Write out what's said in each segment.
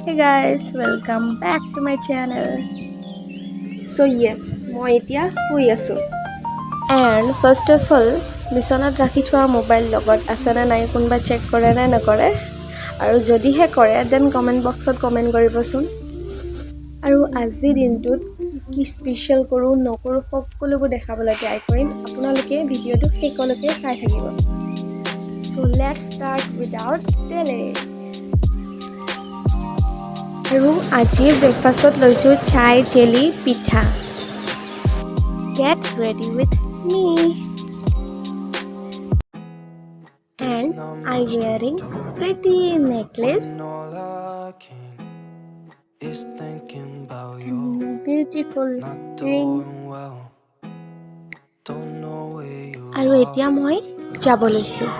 Hey guys, welcome back to my channel. So yes, মই এতিয়া শুই আছোঁ। And first of all, বিচনাত ৰাখি থোৱা মোবাইল লগত আছেনে নাই কোনোবা চেক কৰে নে নকৰে আৰু যদিহে কৰে দেন কমেণ্ট বক্সত কমেণ্ট কৰিবচোন। আৰু আজিৰ দিনটোত কি স্পেচিয়েল কৰোঁ নকৰোঁ সকলোবোৰ দেখাবলৈ ট্ৰাই কৰিম। আপোনালোকে ভিডিঅ'টো শেষলৈকে চাই থাকিব। So let's start without delay. আৰু আজিৰ ব্ৰেকফাষ্টত লৈছোঁ চাই জেলি পিঠা। Get ready with me. And I'm wearing pretty necklace and beautiful ring. আৰু এতিয়া মই যাব লৈছোঁ।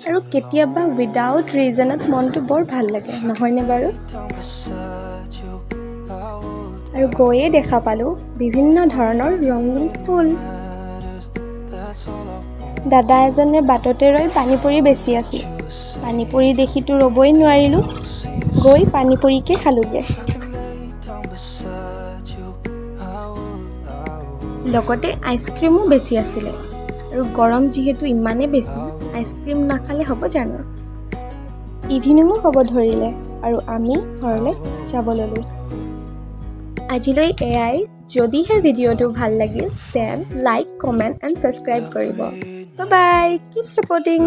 আৰু কেতিয়াবা উইদাউট ৰিজনত মনটো বৰ ভাল লাগে নহয়নে বাৰু? আৰু গৈয়ে দেখা পালোঁ বিভিন্ন ধৰণৰ ৰঙীন ফুল। দাদা এজনে বাটতে ৰৈ পানীপুৰি বেচি আছিল। পানীপুৰি দেখিতো ৰ'বই নোৱাৰিলোঁ, গৈ পানীপুৰিকে খালোঁগৈ। লগতে আইচক্ৰীমো বেছি আছিলে আৰু গৰম যিহেতু ইমানেই বেছি আইচক্ৰীম নাখালে হ'ব জানো? ইভিনিঙো হ'ব ধৰিলে আৰু আমি ঘৰলৈ যাব ল'লোঁ। আজিলৈ এয়াই। যদিহে ভিডিঅ'টো ভাল লাগিল then like, comment and subscribe কৰিব। Bye bye, keep supporting.